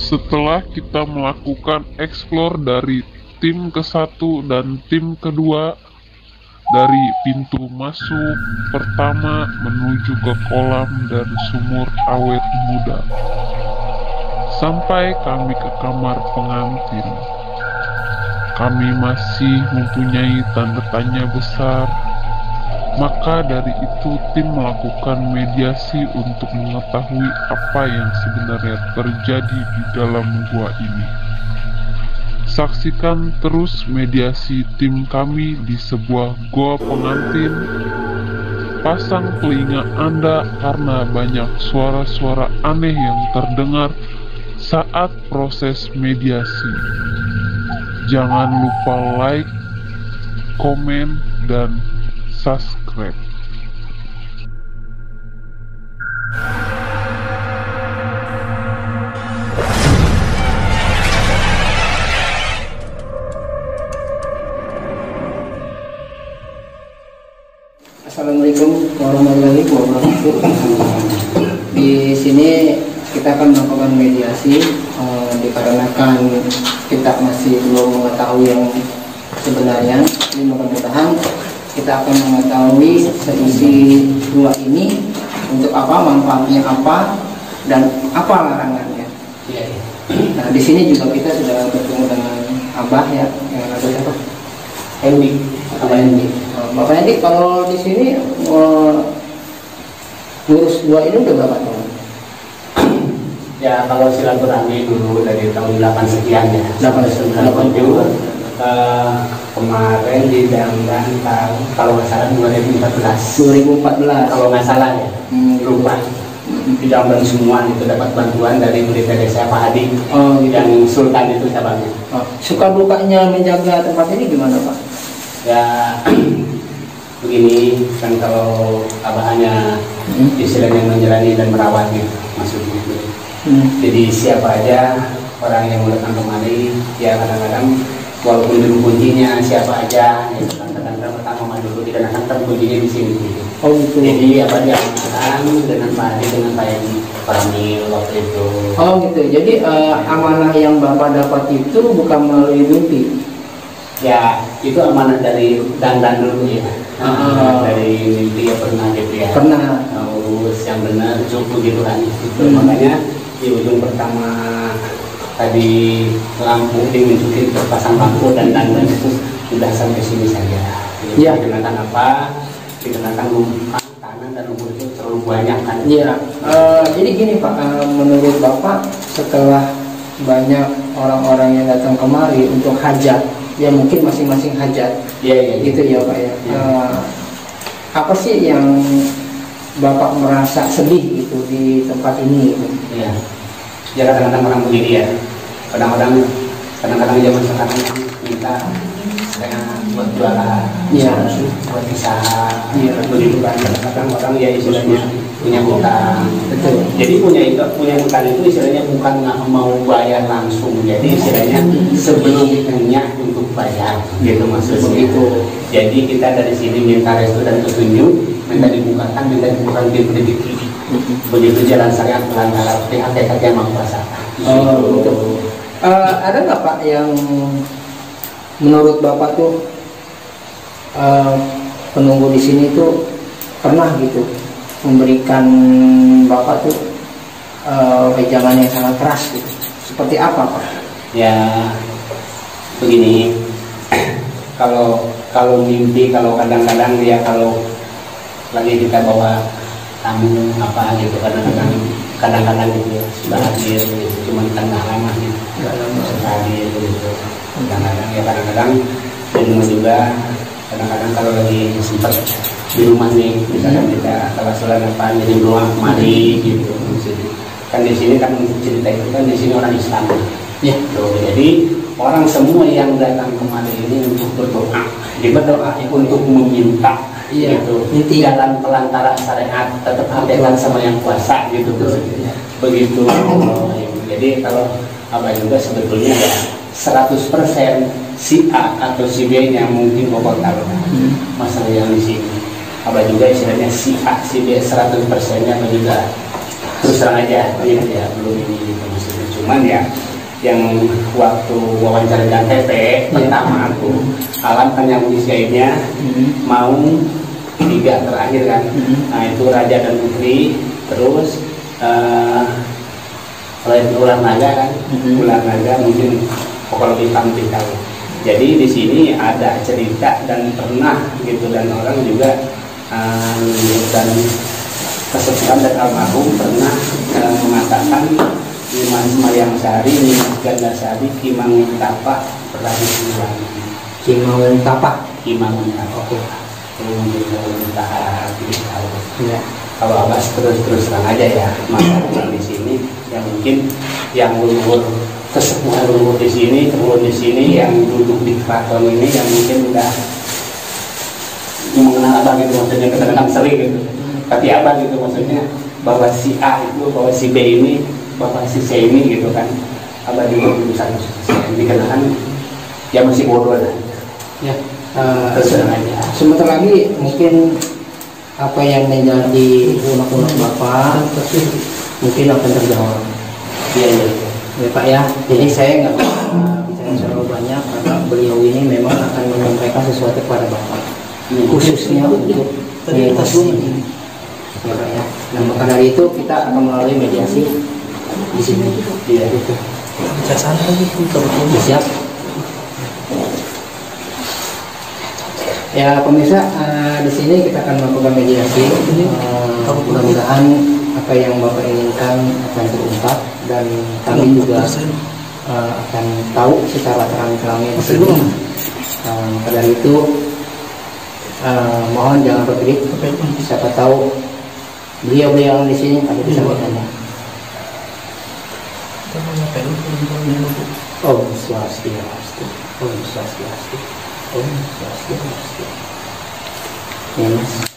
Setelah kita melakukan explore dari tim ke-1 dan tim kedua, dari pintu masuk pertama menuju ke kolam dan sumur awet muda, sampai kami ke kamar pengantin, kami masih mempunyai tanda tanya besar. Maka dari itu tim melakukan mediasi untuk mengetahui apa yang sebenarnya terjadi di dalam gua ini. Saksikan terus mediasi tim kami di sebuah gua pengantin. Pasang telinga Anda karena banyak suara-suara aneh yang terdengar saat proses mediasi. Jangan lupa like, komen, dan subscribe. Assalamualaikum warahmatullahi wabarakatuh. Di sini kita akan melakukan mediasi dikarenakan kita masih belum mengetahui yang sebenarnya. Jadi mudah-mudahan kita akan mengetahui seisi dua ini untuk apa, manfaatnya apa, dan apa larangannya. Nah, di sini juga kita sudah bertemu dengan Abah ya, yang ada siapa? Hendi. Abah Hendi. Bapak Hendi, kalau di sini ngurus dua ini udah berapa tahun? Ya, kalau silaturahmi dulu dari tahun 8 sekian ya. 8 kemarin didangkan kalau nggak salah 2014. 2014. Kalau nggak salah ya, lupa. Didangkan semua itu dapat bantuan dari Berita Desa Pak Hadi. Oh, gitu. Yang Sultan itu cabangnya. Oh, suka dukanya menjaga tempat ini gimana Pak? Ya begini kan, kalau abah hanya istilahnya menjalani dan merawat gitu maksudnya gitu. Jadi siapa aja orang yang datang kemari ya kadang-kadang walaupun dulu kuncinya siapa aja gitu kan, kadang-kadang pertama dulu dikenakan kan kuncinya di sini gitu. Oh gitu. Jadi apa diamankan dengan Pak Adi dengan Pak Yang Pramil waktu itu. Oh gitu. Jadi amanah yang Bapak dapat itu bukan melalui mimpi. Ya itu amanah dari dandan dulu ya. Dari mimpi ya pernah gitu ya. Pernah. Urus yang benar cukup gitu kan. Makanya di ujung pertama tadi lampu dimasukin terpasang lampu dan dandan itu sudah sampai sini saja. Jadi ya. Dikenakan apa? Dikenakan lumpur tanah dan lumpur itu terlalu banyak kan. Iya. Jadi gini Pak, menurut Bapak setelah banyak orang-orang yang datang kemari untuk hajat, ya mungkin masing-masing hajat. Iya. Gitu ya Pak ya. Apa sih yang Bapak merasa sedih gitu di tempat ini? Gitu? Iya. Ya kadang-kadang orang begini ya. Kadang-kadang zaman sekarang minta saya buat jualan, buat bisa, begitu kan. Kadang-kadang orang ya istilahnya punya hutang. Betul. Jadi punya hutang itu istilahnya bukan nggak mau bayar langsung. Jadi istilahnya sebelum punya untuk bayar, gitu maksudnya. Begitu. Jadi kita dari sini minta restu dan petunjuk, minta dibukakan pintu rezeki. Begitu jalan syariat pelanggaran pihak yang Maha Kuasa. Gitu. Ada nggak Pak yang menurut Bapak tuh penunggu di sini tuh pernah gitu memberikan Bapak tuh wejangan yang sangat keras gitu? Seperti apa Pak? Ya begini, kalau mimpi, kalau kadang-kadang dia kalau lagi kita bawa tamu apa gitu kadang-kadang gitu ya, sudah hadir gitu, cuma tengah lama gitu, sudah hadir gitu. Kadang-kadang di rumah juga, kadang-kadang kalau lagi sempat di rumah nih, misalkan kita kalau sholat apa jadi rumah kemari gitu. Kan di sini kan cerita itu kan di sini orang Islam. Ya, jadi orang semua yang datang kemari ini untuk berdoa, berdoa untuk meminta. Iya, gitu. Jalan pelantara syariat tetap hadirkan sama yang kuasa gitu. Begitu. Jadi kalau Abah juga sebetulnya ya 100% si A atau si B nya mungkin pokok tahu masalah yang di sini. Abah juga istilahnya si A si B 100% nya juga terus terang aja ya belum ini maksudnya. Cuman ya yang waktu wawancara dengan TP pertama tuh Alam kan yang desainnya mau 3 terakhir kan. Nah itu Raja dan Putri, terus ular naga kan, ular naga mungkin kalau hitam tahu. Jadi di sini ada cerita dan pernah gitu, dan orang juga dan kesepuhan dan almarhum pernah mengatakan Dimas Mayang Sari, Dimas Gandasari, Kimang Tapak pernah disuruh. Kimang Tapak. Oke. Ya. Kalau Abbas terus terang aja ya, maka di sini yang mungkin yang leluhur kesepuhan leluhur di sini, turun di sini, yang duduk di keraton ini yang mungkin udah mengenal abang gitu, maksudnya kadang-kadang sering gitu. Tapi abang gitu maksudnya bahwa si A itu, bahwa si B ini, bahwa si C ini gitu kan. Abang juga berusaha dikenakan ya masih bodoh lah. Ya. Terserah aja. Sebentar lagi mungkin apa yang menjadi unek-unek Bapak mungkin akan terjawab. Iya. Ya Pak ya, jadi saya nggak bicara terlalu banyak karena beliau ini memang akan menyampaikan sesuatu kepada Bapak, khususnya untuk mediasi. Ya Pak ya. Nah maka dari itu kita akan melalui mediasi di sini. Iya gitu. Bijaksana lagi Siap. Ya pemirsa, di sini kita akan melakukan mediasi. Mudah-mudahan apa yang Bapak inginkan akan terungkap, dan kami juga akan tahu secara terang-terangnya di sini. Maka dari itu mohon jangan berkelit. Siapa tahu beliau-beliau yang di sini ada bisa bertanya. Om Swastiastu. Om Swastiastu. Om Swastiastu. Ya Mas.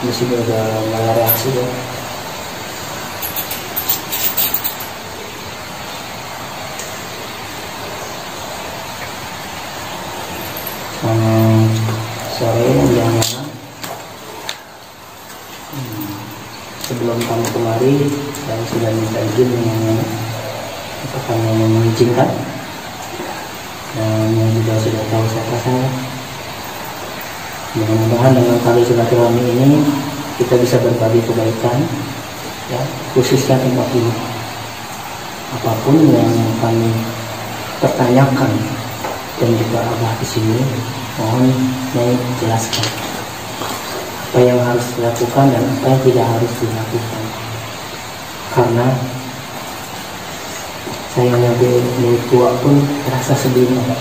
Di sini udah mulai reaksi ya. Sore yang mana sebelum kamu kemari saya sudah minta izin yang mana apakah kamu mengizinkan, dan yang juga sudah tahu siapa saya. Mudah-mudahan dengan kali silaturahmi ini kita bisa berbagi kebaikan, ya, khususnya tentang ini. Apapun yang kami pertanyakan dan juga Abah di sini, mohon Nyai jelaskan apa yang harus dilakukan dan apa yang tidak harus dilakukan. Karena saya yang tua pun terasa sebelumnya.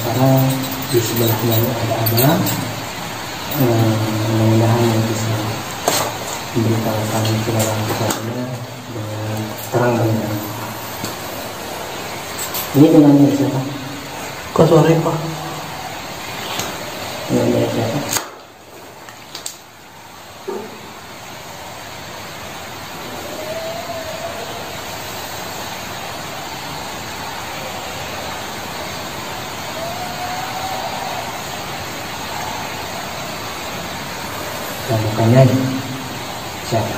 Sekarang di sebelahnya ada Abang, mudah-mudahan yang bisa memberitahu kami segala sesuatunya dengan terang benerang. Ini tunanya siapa? Kok sore Pak? Tunanya siapa? Bukannya siapa?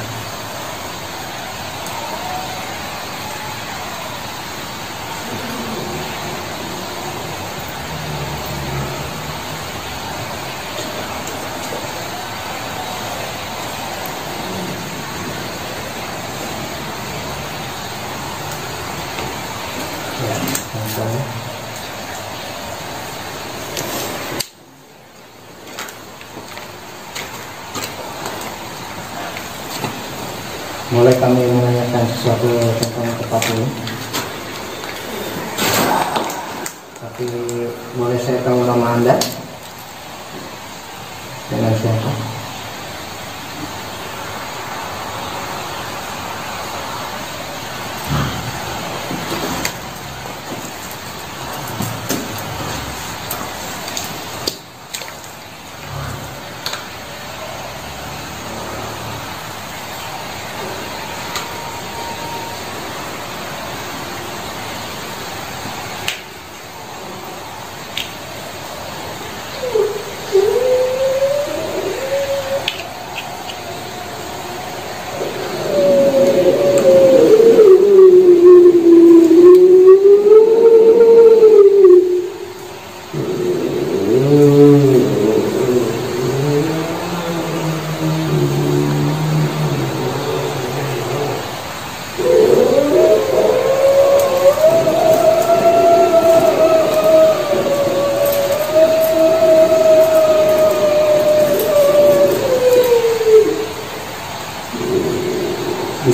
Ya, misalnya. Mulai kami menanyakan sesuatu tentang tempat ini, tapi boleh saya tahu nama Anda? Dengan siapa?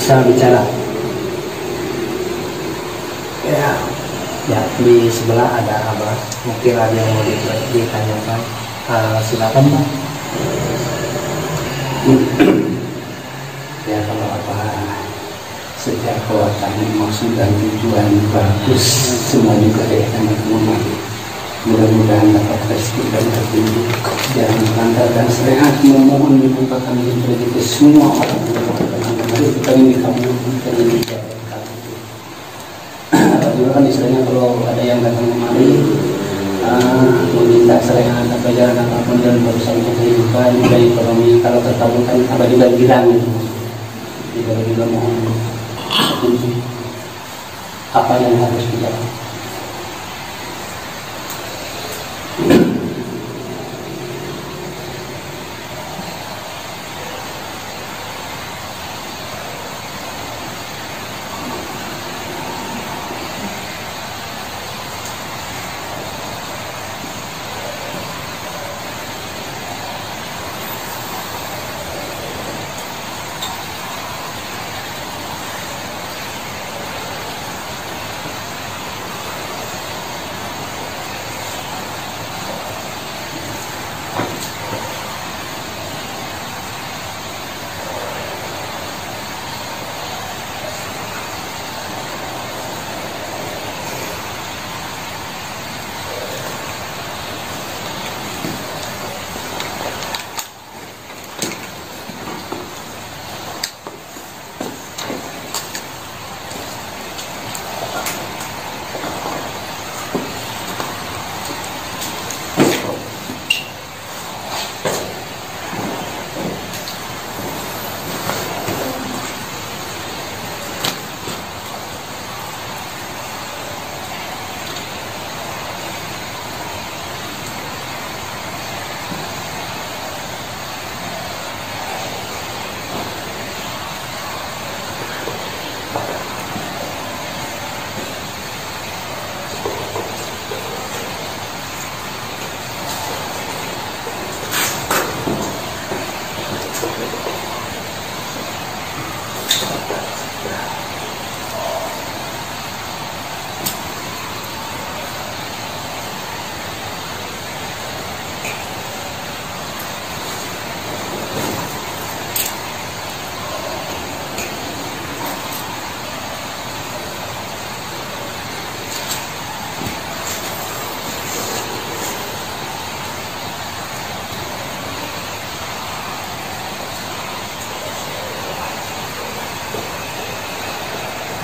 bisa bicara. Ya, di sebelah ada Abah, mungkin ada yang mau ditanyakan. Silakan Pak. Ya, kalau apa sejak kekuatan maksud dan tujuan bagus, semua juga ya teman-teman. Mudah-mudahan dapat rezeki dan petunjuk jalan lancar dan sehat. Memohon dibukakan rezeki semua orang yang kami dikabulkan ini. Juga kan istilahnya kalau ada yang datang kemari meminta serehan atau jalan apapun dalam urusan kehidupan dan ekonomi, kalau terkabulkan apa juga bilang gitu. Jadi juga mohon petunjuk apa yang harus dijalankan.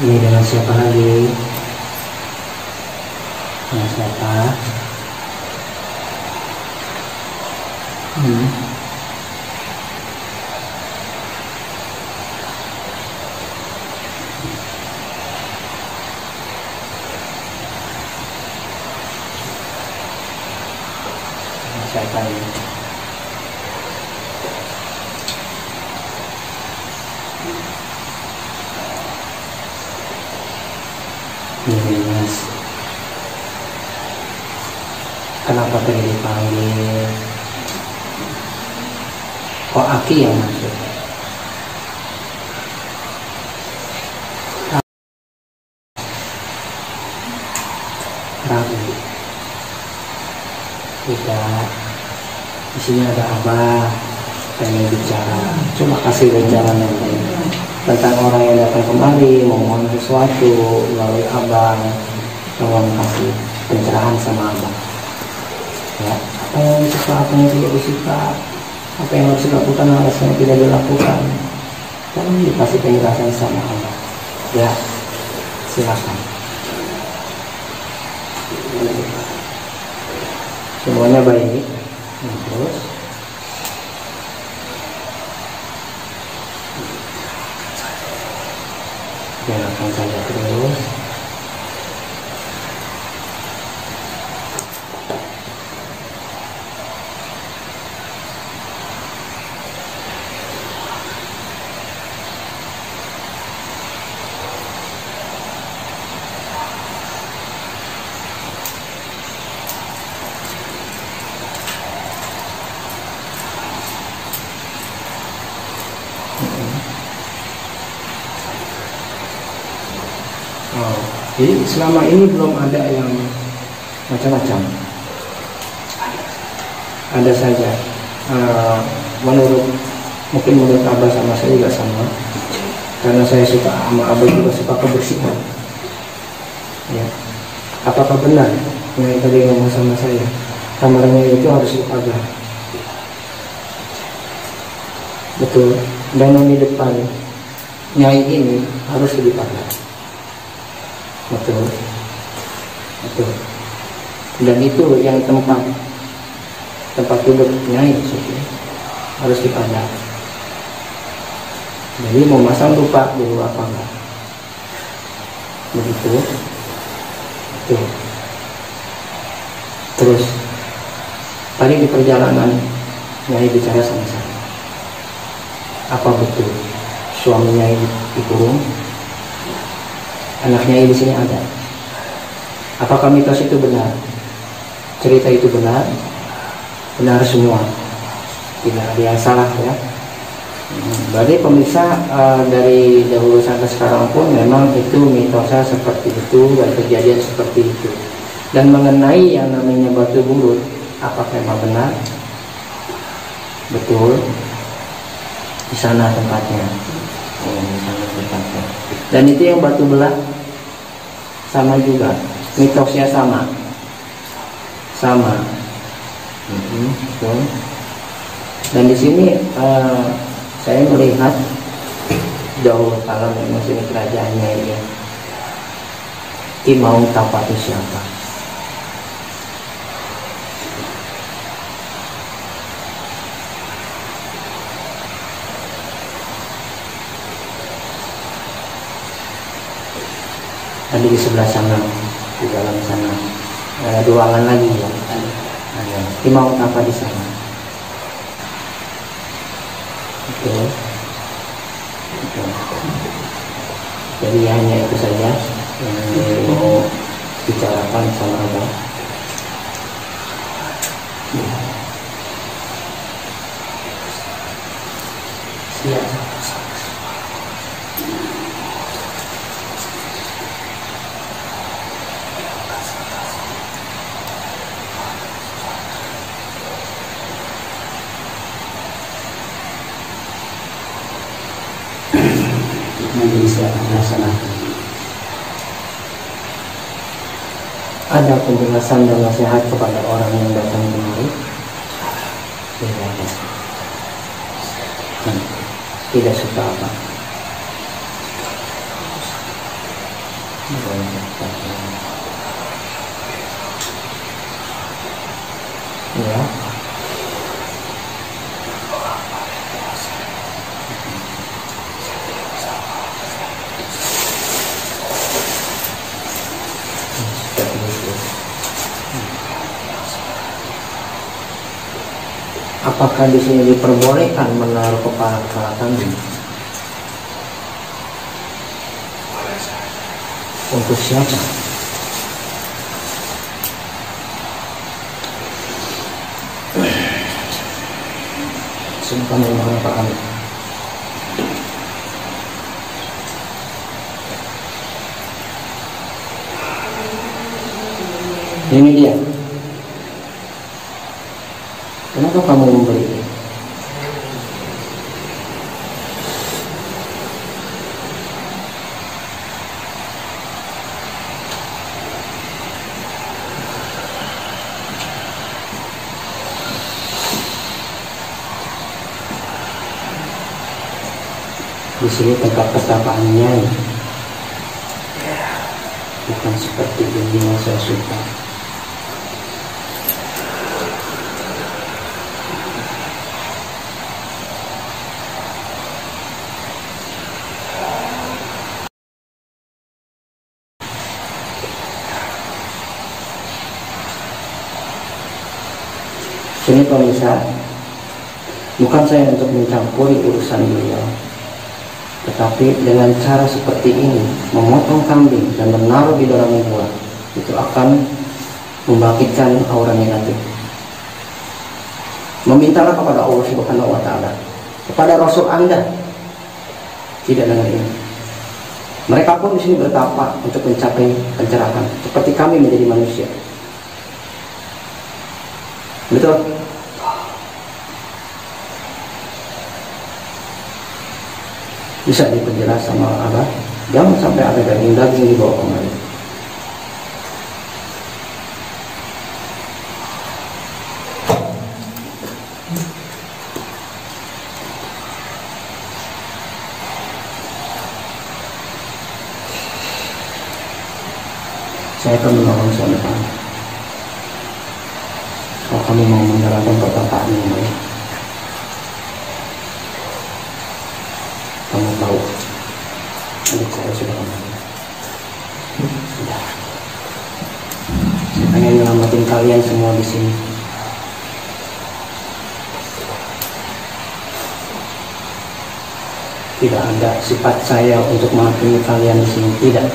Ini dengan siapa lagi? Dengan siapa? Dengan siapa ini? Ini Mas, kenapa tadi dipanggil? Kok Aki yang masuk? Ragu. Tidak. Di sini ada Abah pengen bicara. Cuma kasih jalan yang baik tentang orang yang datang kemari mohon sesuatu melalui Abang, mohon kasih pencerahan sama Abang. Ya, apa yang disuka, apa yang tidak disuka, apa yang harus dilakukan, apa yang tidak dilakukan, dan dikasih penjelasan sama Abang. Ya, silakan. Semuanya baik. Terus. Jalankan saja terus. Jadi selama ini belum ada yang macam-macam. Ada saja. Mungkin menurut Abah sama saya juga sama. Karena saya suka sama Abah juga suka kebersihan. Ya. Apakah benar yang tadi ngomong sama saya? Kamarnya itu harus dipagar. Betul. Dan yang di depan Nyai ini harus dipagar. Betul. Betul. Dan itu yang tempat duduk Nyai harus dipagar. Jadi mau masang lupa dulu apa enggak? Begitu. Betul. Terus tadi di perjalanan Nyai bicara sama saya. Apa betul suaminya dikurung? Anaknya di sini ada. Apakah mitos itu benar? Cerita itu benar? Benar semua. Tidak ada yang salah ya. Berarti pemirsa, dari dahulu sampai sekarang pun memang itu mitosnya seperti itu dan kejadian seperti itu. Dan mengenai yang namanya batu bulut, apakah memang benar? Betul. Di sana tempatnya. Di sana tempatnya. Dan itu yang batu belah sama juga, mitosnya sama. Betul. Dan di sini saya melihat dahulu kala memang sini kerajaannya ya. Ki mau tapa itu siapa? Tadi di sebelah sana, di dalam sana ada ruangan lagi ya. Ada. Ki mau tapa di sana. Betul. Jadi hanya itu saja yang mau bicarakan sama Abah. Siap. Bisa melaksanakan. Ada penjelasan dan nasihat kepada orang yang datang kemari? Tidak ada. Tidak suka apa? Ya. Apakah di sini diperbolehkan menaruh kepala kambing? Untuk siapa? Sumpah memang Pak Kami. Ini dia. Kenapa kamu membeli ini? Di sini tempat pertapaannya, bukan seperti ini yang saya suka. Sini pemirsa, bukan saya untuk mencampuri urusan beliau, tetapi dengan cara seperti ini, memotong kambing dan menaruh di dalam gua, itu akan membangkitkan aura negatif. Memintalah kepada Allah Subhanahu wa Ta'ala, kepada Rasul Anda, tidak dengan ini. Mereka pun di sini bertapa untuk mencapai pencerahan, seperti kami menjadi manusia. Betul? Bisa diperjelas sama Abah, jangan sampai ada daging-daging dibawa kemari. Saya akan menolong suami kamu. Kalau kamu mau menjalankan perkataan yang baik, kamu tahu adik saya sudah kembali. Sudah. Saya pengen nyelamatin kalian semua di sini. Tidak ada sifat saya untuk menghakimi kalian di sini, tidak.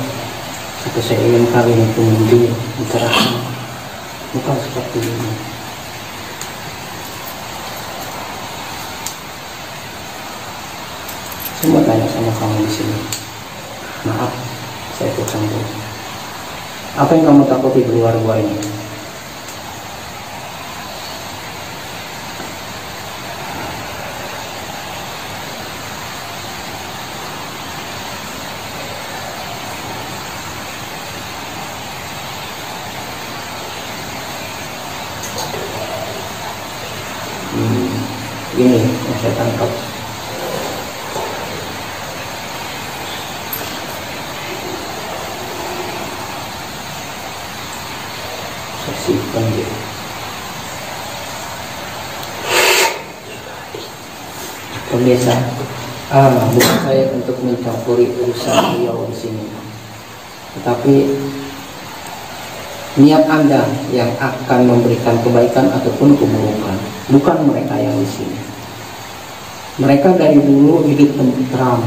Tapi saya ingin kalian itu menjadi interaksi, bukan seperti ini. Semua tanya sama kamu di sini. Maaf, saya ikut campur. Apa yang kamu takuti di luar gua ini? Ini yang saya tangkap. Saya simpan dia. Pemirsa, bukan saya untuk mencampuri urusan beliau di sini, tetapi niat Anda yang akan memberikan kebaikan ataupun keburukan, bukan mereka yang di sini. Mereka dari dulu hidup tentram,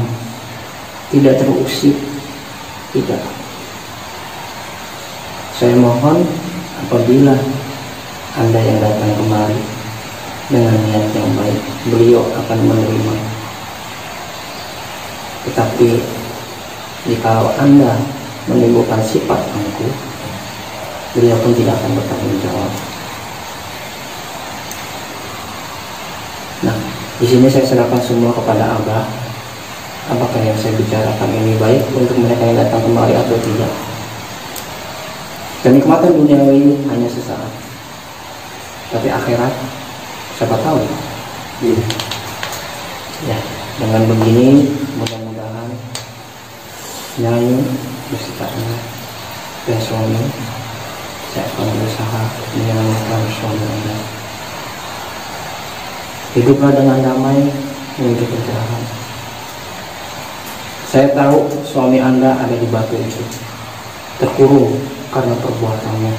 tidak terusik, tidak. Saya mohon apabila Anda yang datang kemari dengan niat yang baik, beliau akan menerima. Tetapi jika Anda menimbulkan sifat angkuh, beliau pun tidak akan bertanggung jawab. Nah, di sini saya serahkan semua kepada Abah. Apakah yang saya bicarakan ini baik untuk mereka yang datang kemari atau tidak? Kenikmatan dunia ini hanya sesaat, tapi akhirat siapa tahu. Ya, dengan begini mudah-mudahan Nyai beserta anak dan suami, saya akan berusaha menyelamatkan suami Anda. Hiduplah dengan damai menuju pencerahan. Saya tahu suami Anda ada di batu itu, terkurung karena perbuatannya.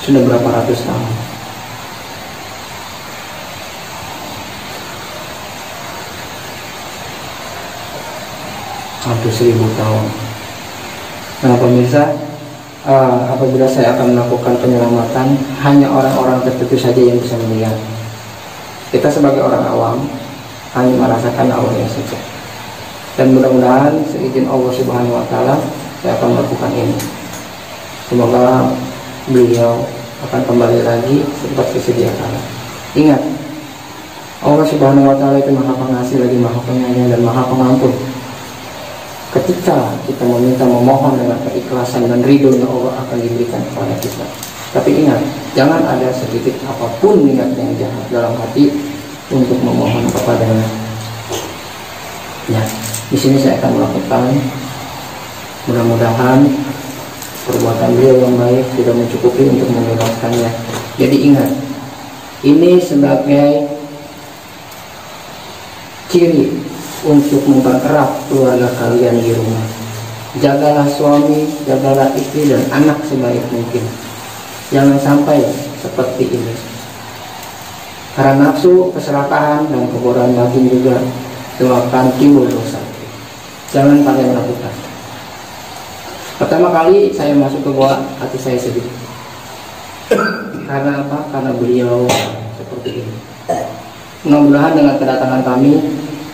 Sudah berapa ratus tahun. Hampir 1000 tahun. Nah pemirsa, apabila saya akan melakukan penyelamatan, hanya orang-orang tertentu saja yang bisa melihat. Kita sebagai orang awam hanya merasakan awalnya saja. Dan mudah-mudahan seizin Allah Subhanahu wa Ta'ala saya akan melakukan ini. Semoga beliau akan kembali lagi seperti sedia kala. Ingat, Allah Subhanahu wa Ta'ala itu Maha Pengasih lagi Maha Penyayang dan Maha Pengampun. Ketika kita meminta memohon dengan keikhlasan dan ridhonya, Allah akan diberikan kepada kita. Tapi ingat, jangan ada sedikit apapun niat yang jahat dalam hati untuk memohon kepadanya. Ya, di sini saya akan melakukan. Mudah-mudahan perbuatan beliau yang baik sudah mencukupi untuk membebaskannya. Jadi ingat, ini sebagai ciri untuk mempererat keluarga kalian di rumah. Jagalah suami, jagalah istri dan anak sebaik mungkin. Jangan sampai seperti ini. Karena nafsu, keserakahan, dan kebodohan daging juga akan timbul dosa. Jangan kalian lakukan. Pertama kali saya masuk ke gua, hati saya sedih. Karena apa? Karena beliau seperti ini. Mudah-mudahan dengan kedatangan kami,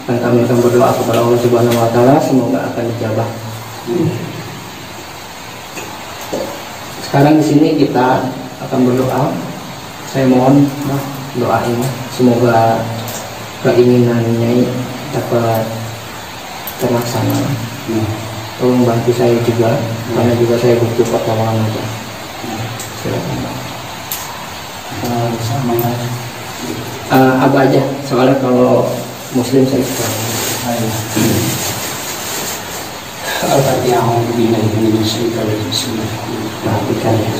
Dan kami akan berdoa kepada Allah Subhanahu wa taala semoga akan dijabah. Sekarang di sini kita akan berdoa. Saya mohon doain semoga keinginannya dapat terlaksana. Tolong bantu saya juga karena juga saya butuh pertolongan aja. Silakan. Abah aja, soalnya kalau Muslim saya suka. Al-Fatihah. Perhatikan ya,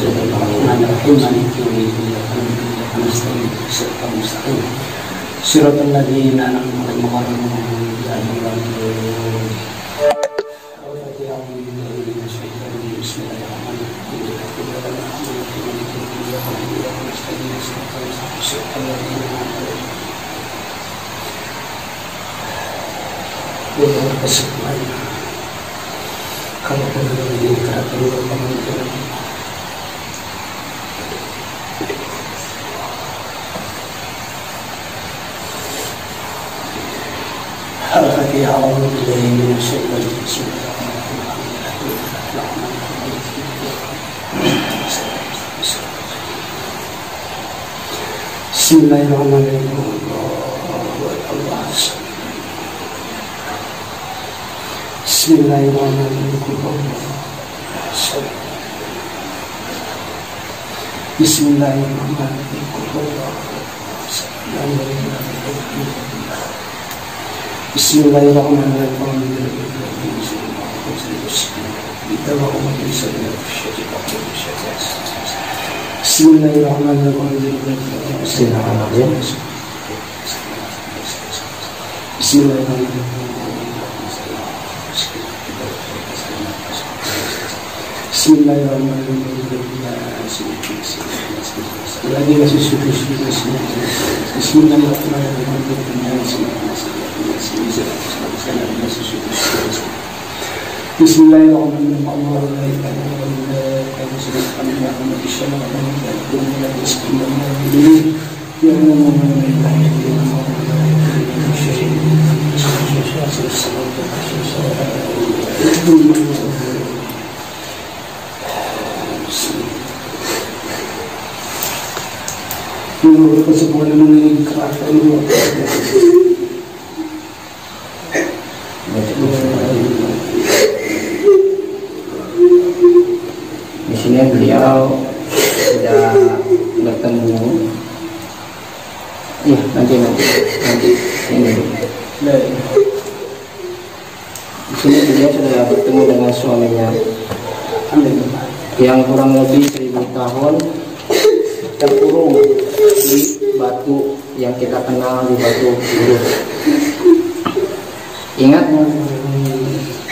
Suratul Ladina kalau di Al-Fatihah. Bismillahirrahmanirrahim. Bismillahirrahmanirrahim. Di sini beliau sudah bertemu. Iya, nanti ini. Di sini beliau sudah bertemu dengan suaminya yang kurang lebih 1000 tahun terkurung di batu yang kita kenal di Batu Urus. Ingat,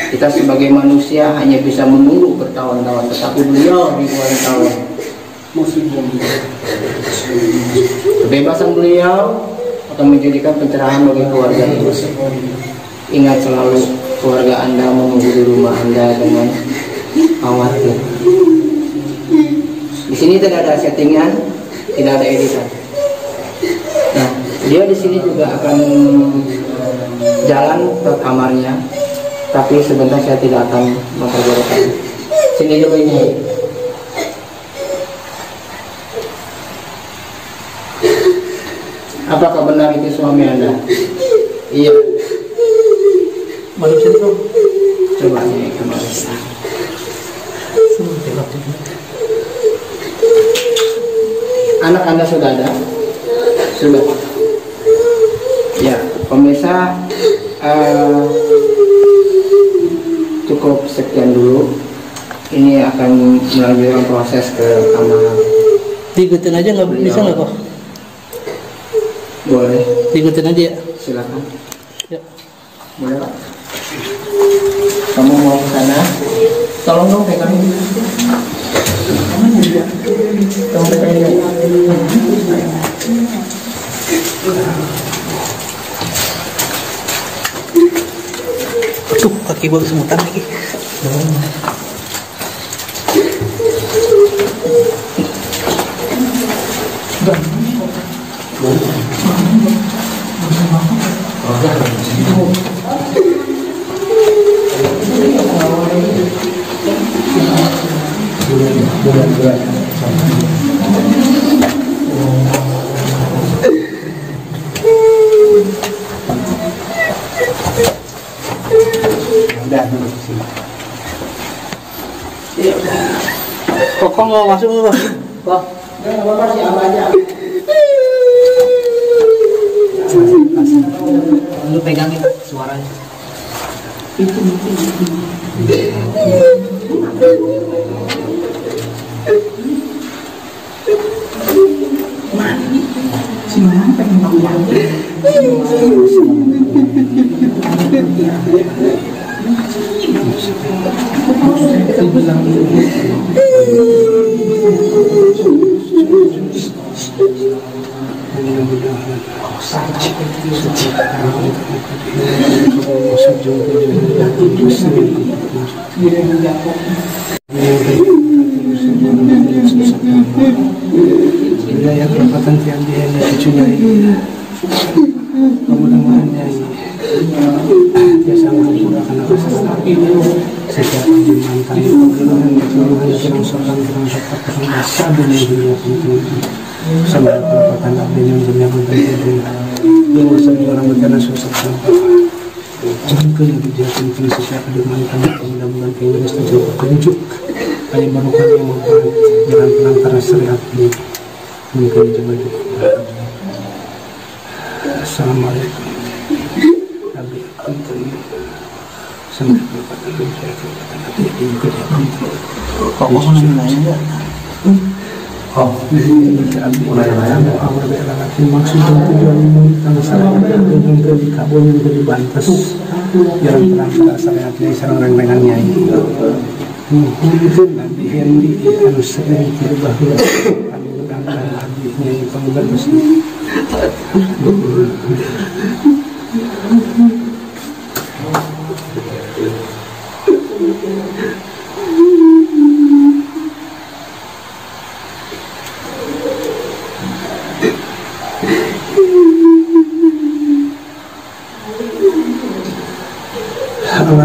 kita sebagai manusia hanya bisa menunggu bertahun-tahun, tetapi beliau ribuan tahun. Kebebasan beliau akan menjadikan pencerahan bagi keluarga itu. Ingat selalu, keluarga Anda menunggu di rumah Anda dengan khawatir. Di sini tidak ada settingan, tidak ada editan. Nah, dia di sini juga akan jalan ke kamarnya, tapi sebentar saya tidak akan memperbolehkan. Sini dulu ini. Apakah benar itu suami Anda? Iya. Masuk sini dong. Coba ini kembali. Anak Anda sudah ada? Sudah. Ya, pemirsa, cukup sekian dulu. Ini akan melanjutkan proses ke kamar. Diikutin aja nggak bisa nggak kok? Boleh. Diikutin aja ya. Silakan. Ya. Boleh Pak. Kamu mau ke sana? Tolong dong pegangin. Tolong pegangin. Aduh, kaki gua kesemutan lagi. Kok mau masuk lu, Bang? Wah, enggak apa-apa sih, apa aja. Lu pegangin suaranya. Wilayah perempatan tiang dia cucunya mudah-mudahan dia sama menggunakan rasa setiap mantan keluhan kiram sorang kiram sokak kiram basah dunia dunia sama perempatan abdi yang dunia berbentuk yang urusan orang berkena susah sampah jangan kebijakan kini setiap mantan mudah-mudahan keinginan setuju petunjuk kali barukan yang membuat jalan penantara syariat ini mungkin coba. Assalamualaikum. Nabi Kuntum sampai berkata Kok mau nanya? oh, mulai maksud dan tujuan ini karena syariat yang ke dikabul yang ke dibantas jalan penantara syariat ini sarang reng-rengannya ini mungkin Nabi Hendi anu sering berubah kami mudah-mudahan Nabi ini pengganti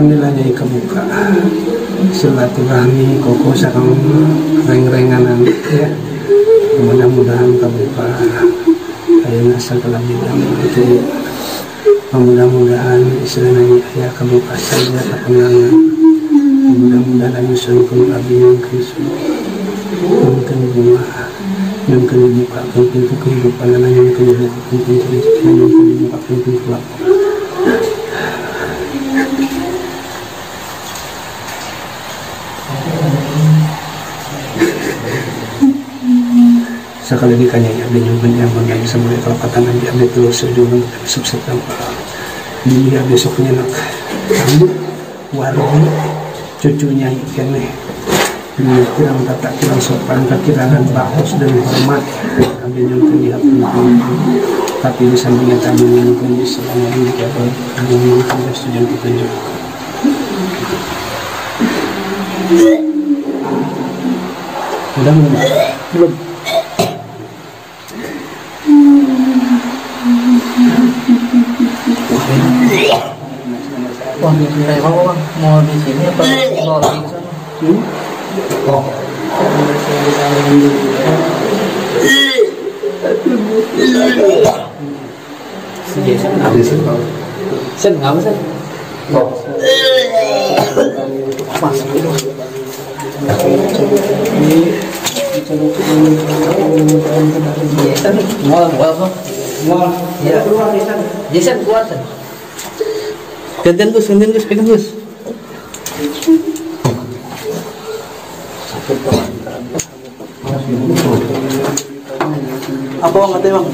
alhamdulillahnya ke muka silaturahmi koko sareng reng-renganan ya mudah-mudahan ke muka ayeuna segala bidang itu mudah-mudahan istilahnya ya ke muka saja kepenangan mudah-mudahan nyusunkeun abdi yang Kristus mungkin bunga yang kena buka pintu kehidupan dan yang kena buka pintu rezeki yang kena buka pintu kelapa. Sekali lagi kanya ya, dan yang menjadi sebagai kelapatan Nabi Abdi terus sejauh sukses tanpa dia besoknya nak kamu warung cucunya ikan nih kirang tata kirang sopan kekirangan bagus dan hormat Abdi yang terlihat tapi di sampingnya kami yang kondisi yang dikatakan yang tidak setuju petunjuk. Udah belum? Wah, kayak apa bang? Mau di sini apa mau di sana? Oh. Ada sih bang. Sen nggak apa sen? Oh. Masuk dulu. Jason, mau bang? Ya. Jason kuat kan? Gantian Gus, pegang Gus. Apa bang katanya bang?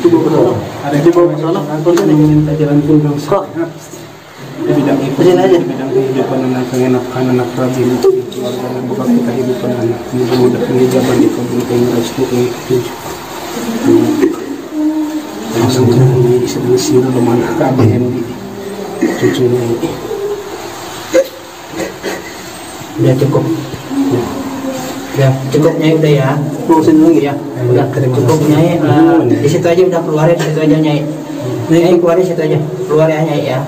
Coba ke sana. Ada di bawah sana. Atau sini Minta jalan pulang sehat. Di bidang itu. Sini aja. Di bidang kehidupan anak mengenakan anak rabin keluarga dan buka kita hidupan anak. Mudah-mudahan hijaban dikabulkan restu petunjuk. Langsung ini sedang siul mana kabeh yang di cucunya ini. Udah cukup. Ya cukupnya udah ya. Mau sini lagi Ya udah cukup nyai. Di situ aja udah keluarin, di situ aja nyai. Ini keluarin situ aja, keluar hanya ya.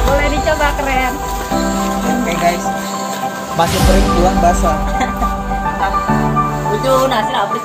Boleh dicoba, keren. Oke guys, masih kering tulang basah. Lucu nasi lapar.